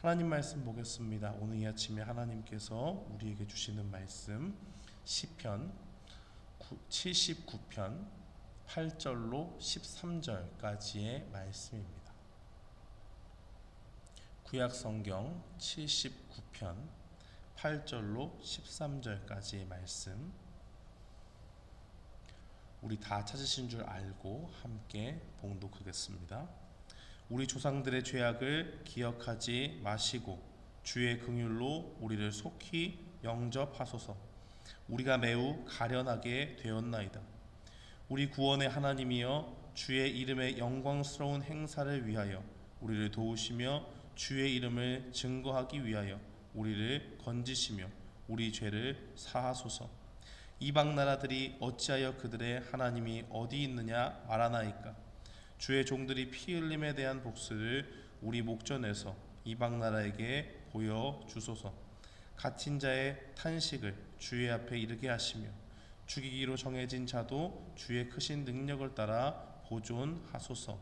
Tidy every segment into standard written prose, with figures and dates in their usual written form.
하나님 말씀 보겠습니다. 오늘 이 아침에 하나님께서 우리에게 주시는 말씀 시편 79편 8절로 13절까지의 말씀입니다. 구약성경 79편 8절로 13절까지의 말씀, 우리 다 찾으신 줄 알고 함께 봉독하겠습니다. 우리 조상들의 죄악을 기억하지 마시고 주의 긍휼로 우리를 속히 영접하소서. 우리가 매우 가련하게 되었나이다. 우리 구원의 하나님이여, 주의 이름의 영광스러운 행사를 위하여 우리를 도우시며 주의 이름을 증거하기 위하여 우리를 건지시며 우리 죄를 사하소서. 이방 나라들이 어찌하여 그들의 하나님이 어디 있느냐 말하나이까. 주의 종들이 피 흘림에 대한 복수를 우리 목전에서 이방 나라에게 보여주소서. 갇힌 자의 탄식을 주의 앞에 이르게 하시며 죽이기로 정해진 자도 주의 크신 능력을 따라 보존하소서.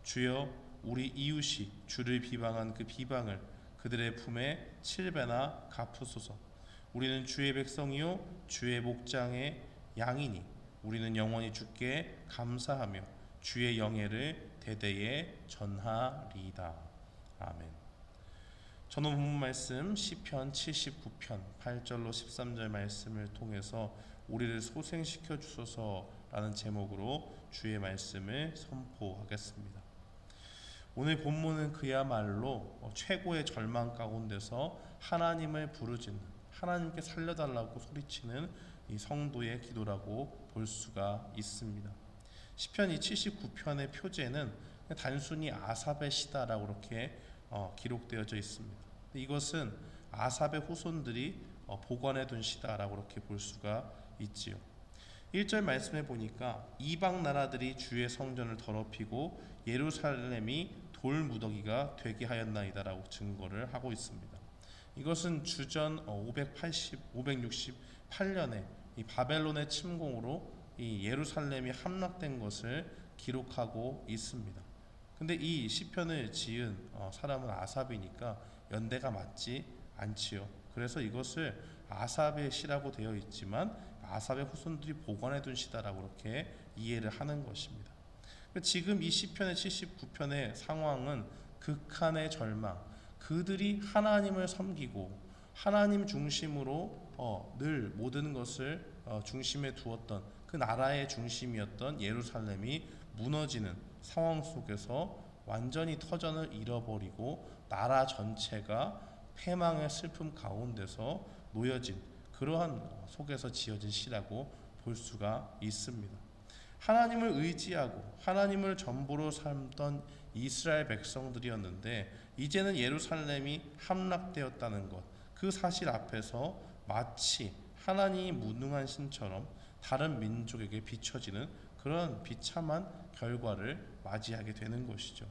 주여, 우리 이웃이 주를 비방한 그 비방을 그들의 품에 7배나 갚으소서. 우리는 주의 백성이요 주의 목장의 양이니 우리는 영원히 주께 감사하며 주의 영예를 대대에 전하리이다. 아멘. 저는 본문 말씀 시편 79편 8절로 13절 말씀을 통해서 우리를 소생시켜 주소서라는 제목으로 주의 말씀을 선포하겠습니다. 오늘 본문은 그야말로 최고의 절망 가운데서 하나님을 부르짖는, 하나님께 살려달라고 소리치는 이 성도의 기도라고 볼 수가 있습니다. 시편 이 79편의 표제는 단순히 아삽의 시다라고 이렇게 기록되어져 있습니다. 이것은 아삽의 후손들이 보관해둔 시다라고 이렇게 볼 수가 있지요. 1절 말씀해 보니까 이방 나라들이 주의 성전을 더럽히고 예루살렘이 돌무더기가 되게 하였나이다라고 증거를 하고 있습니다. 이것은 주전 568년에 이 바벨론의 침공으로 이 예루살렘이 함락된 것을 기록하고 있습니다. 근데 이 시편을 지은 사람은 아삽이니까 연대가 맞지 않지요. 그래서 이것을 아삽의 시라고 되어 있지만 아삽의 후손들이 보관해둔 시다라고 이렇게 이해를 하는 것입니다. 지금 이 시편의 79편의 상황은 극한의 절망, 그들이 하나님을 섬기고 하나님 중심으로 늘 모든 것을 중심에 두었던 그 나라의 중심이었던 예루살렘이 무너지는 상황 속에서 완전히 터전을 잃어버리고 나라 전체가 패망의 슬픔 가운데서 놓여진 그러한 속에서 지어진 시라고 볼 수가 있습니다. 하나님을 의지하고 하나님을 전부로 삼던 이스라엘 백성들이었는데 이제는 예루살렘이 함락되었다는 것, 그 사실 앞에서 마치 하나님이 무능한 신처럼 다른 민족에게 비춰지는 그런 비참한 결과를 맞이하게 되는 것이죠.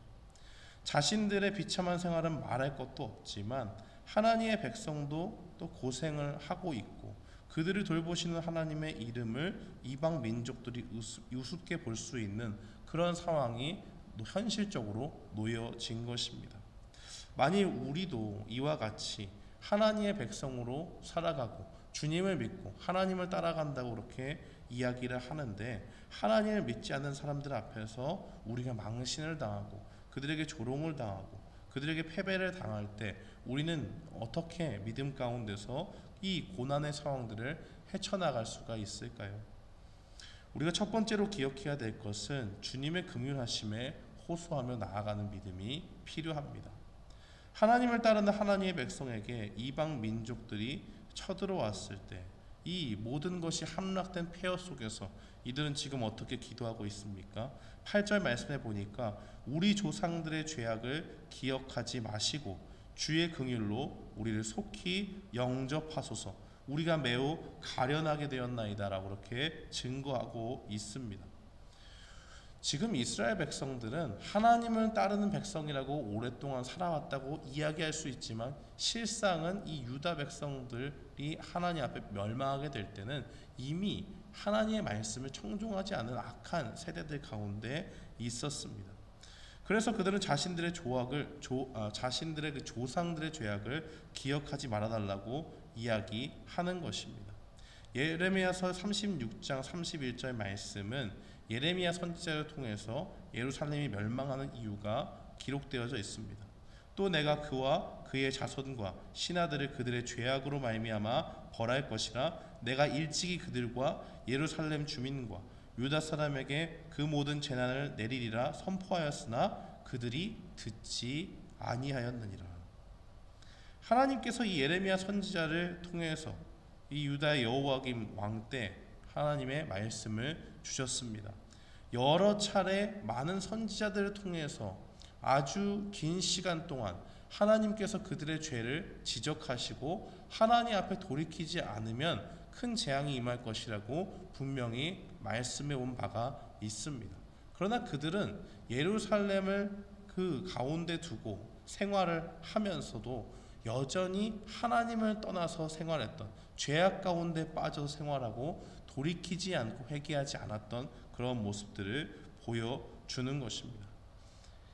자신들의 비참한 생활은 말할 것도 없지만 하나님의 백성도 또 고생을 하고 있고 그들을 돌보시는 하나님의 이름을 이방 민족들이 우습게 볼 수 있는 그런 상황이 현실적으로 놓여진 것입니다. 만일 우리도 이와 같이 하나님의 백성으로 살아가고 주님을 믿고 하나님을 따라간다고 그렇게 이야기를 하는데 하나님을 믿지 않는 사람들 앞에서 우리가 망신을 당하고 그들에게 조롱을 당하고 그들에게 패배를 당할 때 우리는 어떻게 믿음 가운데서 이 고난의 상황들을 헤쳐나갈 수가 있을까요? 우리가 첫 번째로 기억해야 될 것은 주님의 긍휼하심에 호소하며 나아가는 믿음이 필요합니다. 하나님을 따르는 하나님의 백성에게 이방 민족들이 쳐들어왔을 때 이 모든 것이 함락된 폐허 속에서 이들은 지금 어떻게 기도하고 있습니까? 8절 말씀해 보니까 우리 조상들의 죄악을 기억하지 마시고 주의 긍휼로 우리를 속히 영접하소서. 우리가 매우 가련하게 되었나이다 라고 이렇게 증거하고 있습니다. 지금 이스라엘 백성들은 하나님을 따르는 백성이라고 오랫동안 살아왔다고 이야기할 수 있지만 실상은 이 유다 백성들이 하나님 앞에 멸망하게 될 때는 이미 하나님의 말씀을 청종하지 않은 악한 세대들 가운데 있었습니다. 그래서 그들은 자신들의 그 조상들의 죄악을 기억하지 말아달라고 이야기하는 것입니다. 예레미야서 36장 31절 말씀은 예레미야 선지자를 통해서 예루살렘이 멸망하는 이유가 기록되어져 있습니다. 또 내가 그와 그의 자손과 신하들을 그들의 죄악으로 말미암아 벌할 것이라. 내가 일찍이 그들과 예루살렘 주민과 유다 사람에게 그 모든 재난을 내리리라 선포하였으나 그들이 듣지 아니하였느니라. 하나님께서 이 예레미야 선지자를 통해서 이 유다의 여호와김 왕 때 하나님의 말씀을 주셨습니다. 여러 차례 많은 선지자들을 통해서 아주 긴 시간 동안 하나님께서 그들의 죄를 지적하시고 하나님 앞에 돌이키지 않으면 큰 재앙이 임할 것이라고 분명히 말씀해 온 바가 있습니다. 그러나 그들은 예루살렘을 그 가운데 두고 생활을 하면서도 여전히 하나님을 떠나서 생활했던, 죄악 가운데 빠져 생활하고 돌이키지 않고 회개하지 않았던 그런 모습들을 보여주는 것입니다.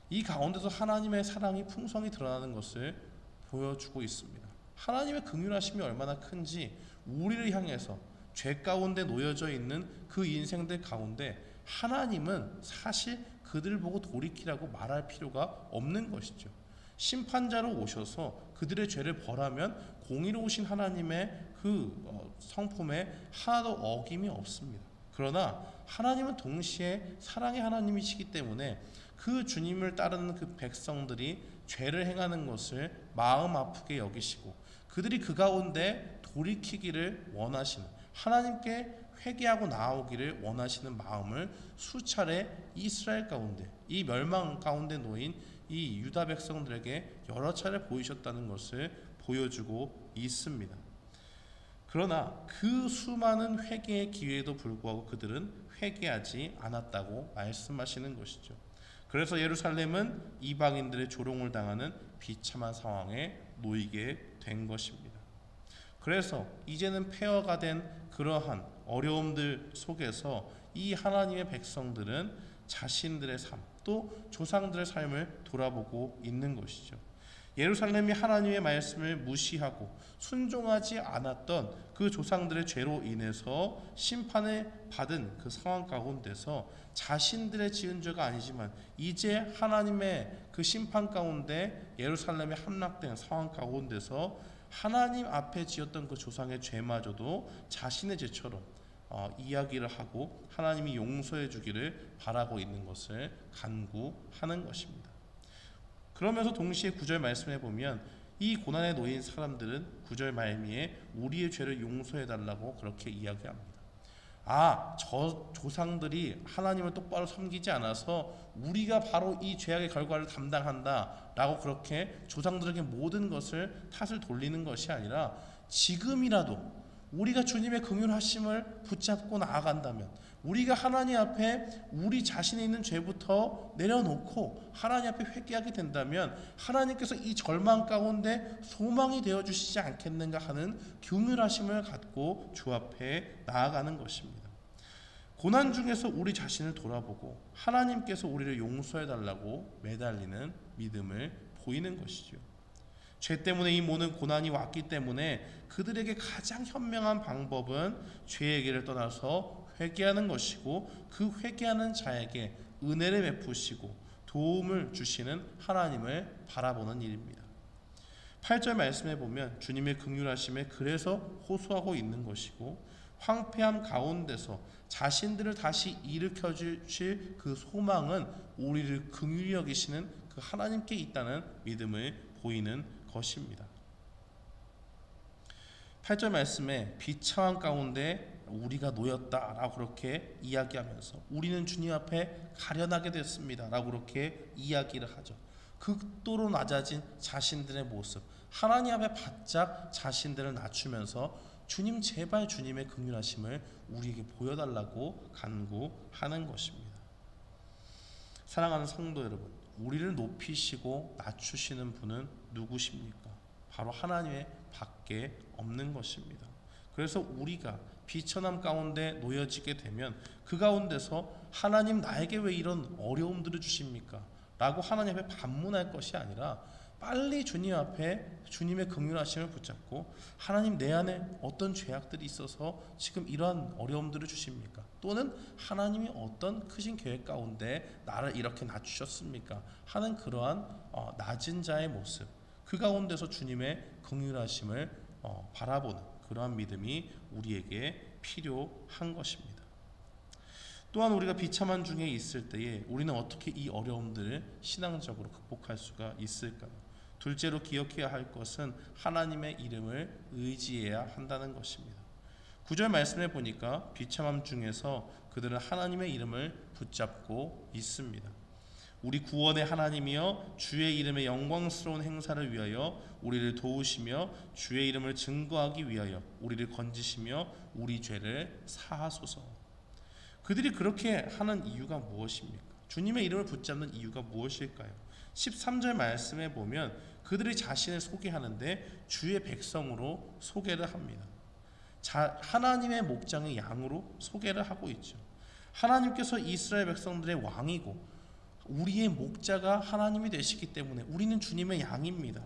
이 가운데서 하나님의 사랑이 풍성히 드러나는 것을 보여주고 있습니다. 하나님의 긍휼하심이 얼마나 큰지 우리를 향해서 죄 가운데 놓여져 있는 그 인생들 가운데 하나님은 사실 그들을 보고 돌이키라고 말할 필요가 없는 것이죠. 심판자로 오셔서 그들의 죄를 벌하면 공의로우신 하나님의 그 성품에 하나도 어김이 없습니다. 그러나 하나님은 동시에 사랑의 하나님이시기 때문에 그 주님을 따르는 그 백성들이 죄를 행하는 것을 마음 아프게 여기시고 그들이 그 가운데 돌이키기를 원하시는, 하나님께 회개하고 나아오기를 원하시는 마음을 수차례 이스라엘 가운데, 이 멸망 가운데 놓인 이 유다 백성들에게 여러 차례 보이셨다는 것을 보여주고 있습니다. 그러나 그 수많은 회개의 기회에도 불구하고 그들은 회개하지 않았다고 말씀하시는 것이죠. 그래서 예루살렘은 이방인들의 조롱을 당하는 비참한 상황에 놓이게 된 것입니다. 그래서 이제는 폐허가 된 그러한 어려움들 속에서 이 하나님의 백성들은 자신들의 삶, 또 조상들의 삶을 돌아보고 있는 것이죠. 예루살렘이 하나님의 말씀을 무시하고 순종하지 않았던 그 조상들의 죄로 인해서 심판을 받은 그 상황 가운데서 자신들의 지은 죄가 아니지만 이제 하나님의 그 심판 가운데 예루살렘이 함락된 상황 가운데서 하나님 앞에 지었던 그 조상의 죄마저도 자신의 죄처럼 이야기를 하고 하나님이 용서해 주기를 바라고 있는 것을 간구하는 것입니다. 그러면서 동시에 9절 말씀해 보면 이 고난에 놓인 사람들은 9절 말미에 우리의 죄를 용서해 달라고 그렇게 이야기합니다. 저 조상들이 하나님을 똑바로 섬기지 않아서 우리가 바로 이 죄악의 결과를 담당한다 라고 그렇게 조상들에게 모든 것을 탓을 돌리는 것이 아니라 지금이라도 우리가 주님의 긍휼하심을 붙잡고 나아간다면, 우리가 하나님 앞에 우리 자신에 있는 죄부터 내려놓고 하나님 앞에 회개하게 된다면 하나님께서 이 절망 가운데 소망이 되어주시지 않겠는가 하는 긍휼하심을 갖고 주 앞에 나아가는 것입니다. 고난 중에서 우리 자신을 돌아보고 하나님께서 우리를 용서해달라고 매달리는 믿음을 보이는 것이죠. 죄 때문에 이 모든 고난이 왔기 때문에 그들에게 가장 현명한 방법은 죄의 길을 떠나서 회개하는 것이고 그 회개하는 자에게 은혜를 베푸시고 도움을 주시는 하나님을 바라보는 일입니다. 8절 말씀에 보면 주님의 긍휼하심에 그래서 호소하고 있는 것이고 황폐함 가운데서 자신들을 다시 일으켜 주실 그 소망은 우리를 긍휼히 여기시는 그 하나님께 있다는 믿음을 보이는 것입니다. 8절 말씀에 비참한 가운데 우리가 놓였다라고 그렇게 이야기하면서 우리는 주님 앞에 가련하게 됐습니다 라고 그렇게 이야기를 하죠. 극도로 낮아진 자신들의 모습, 하나님 앞에 바짝 자신들을 낮추면서 주님 제발 주님의 긍휼하심을 우리에게 보여달라고 간구하는 것입니다. 사랑하는 성도 여러분, 우리를 높이시고 낮추시는 분은 누구십니까? 바로 하나님의 밖에 없는 것입니다. 그래서 우리가 비천함 가운데 놓여지게 되면 그 가운데서 하나님 나에게 왜 이런 어려움들을 주십니까? 라고 하나님 앞에 반문할 것이 아니라 빨리 주님 앞에 주님의 긍휼하심을 붙잡고 하나님, 내 안에 어떤 죄악들이 있어서 지금 이러한 어려움들을 주십니까? 또는 하나님이 어떤 크신 계획 가운데 나를 이렇게 낮추셨습니까? 하는 그러한 낮은 자의 모습, 그 가운데서 주님의 긍휼하심을 바라보는 그러한 믿음이 우리에게 필요한 것입니다. 또한 우리가 비참한 중에 있을 때에 우리는 어떻게 이 어려움들을 신앙적으로 극복할 수가 있을까요? 둘째로 기억해야 할 것은 하나님의 이름을 의지해야 한다는 것입니다. 9절 말씀에 보니까 비참함 중에서 그들은 하나님의 이름을 붙잡고 있습니다. 우리 구원의 하나님이여, 주의 이름의 영광스러운 행사를 위하여 우리를 도우시며 주의 이름을 증거하기 위하여 우리를 건지시며 우리 죄를 사하소서. 그들이 그렇게 하는 이유가 무엇입니까? 주님의 이름을 붙잡는 이유가 무엇일까요? 13절 말씀에 보면 그들이 자신을 소개하는데 주의 백성으로 소개를 합니다. 하나님의 목장의 양으로 소개를 하고 있죠. 하나님께서 이스라엘 백성들의 왕이고 우리의 목자가 하나님이 되시기 때문에 우리는 주님의 양입니다.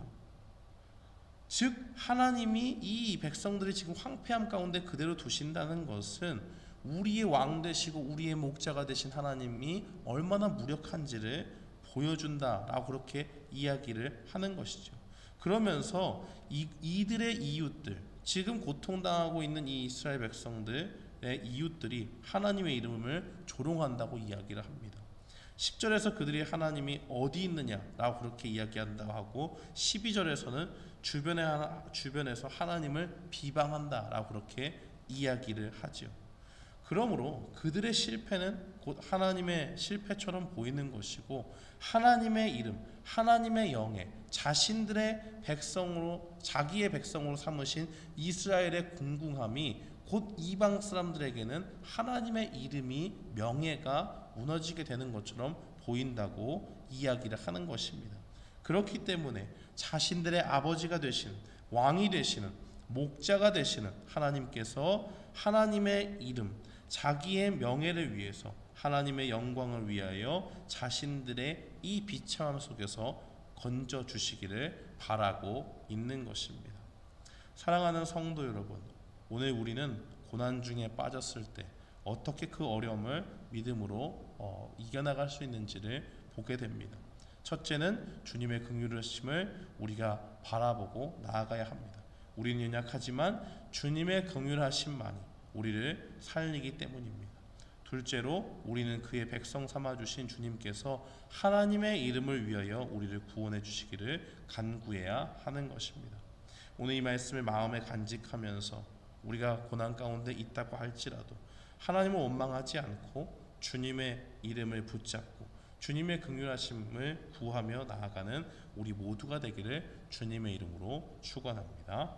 즉 하나님이 이 백성들이 지금 황폐함 가운데 그대로 두신다는 것은 우리의 왕 되시고 우리의 목자가 되신 하나님이 얼마나 무력한지를 보여준다라고 그렇게 이야기를 하는 것이죠. 그러면서 이들의 이웃들, 지금 고통당하고 있는 이 이스라엘 백성들의 이웃들이 하나님의 이름을 조롱한다고 이야기를 합니다. 10절에서 그들이 하나님이 어디 있느냐라고 그렇게 이야기한다고 하고 12절에서는 주변에서 하나님을 비방한다라고 그렇게 이야기를 하죠. 그러므로 그들의 실패는 곧 하나님의 실패처럼 보이는 것이고 하나님의 이름, 하나님의 영에 자신들의 백성으로, 자기의 백성으로 삼으신 이스라엘의 궁궁함이 곧 이방 사람들에게는 하나님의 이름이, 명예가 무너지게 되는 것처럼 보인다고 이야기를 하는 것입니다. 그렇기 때문에 자신들의 아버지가 되신, 왕이 되시는, 목자가 되시는 하나님께서 하나님의 이름, 자기의 명예를 위해서, 하나님의 영광을 위하여 자신들의 이 비참함 속에서 건져 주시기를 바라고 있는 것입니다. 사랑하는 성도 여러분, 오늘 우리는 고난 중에 빠졌을 때 어떻게 그 어려움을 믿음으로 이겨나갈 수 있는지를 보게 됩니다. 첫째는 주님의 긍휼하심을 우리가 바라보고 나아가야 합니다. 우리는 연약하지만 주님의 긍휼하심만이 우리를 살리기 때문입니다. 둘째로 우리는 그의 백성 삼아주신 주님께서 하나님의 이름을 위하여 우리를 구원해 주시기를 간구해야 하는 것입니다. 오늘 이 말씀을 마음에 간직하면서 우리가 고난 가운데 있다고 할지라도 하나님을 원망하지 않고 주님의 이름을 붙잡고 주님의 긍휼하심을 구하며 나아가는 우리 모두가 되기를 주님의 이름으로 축원합니다.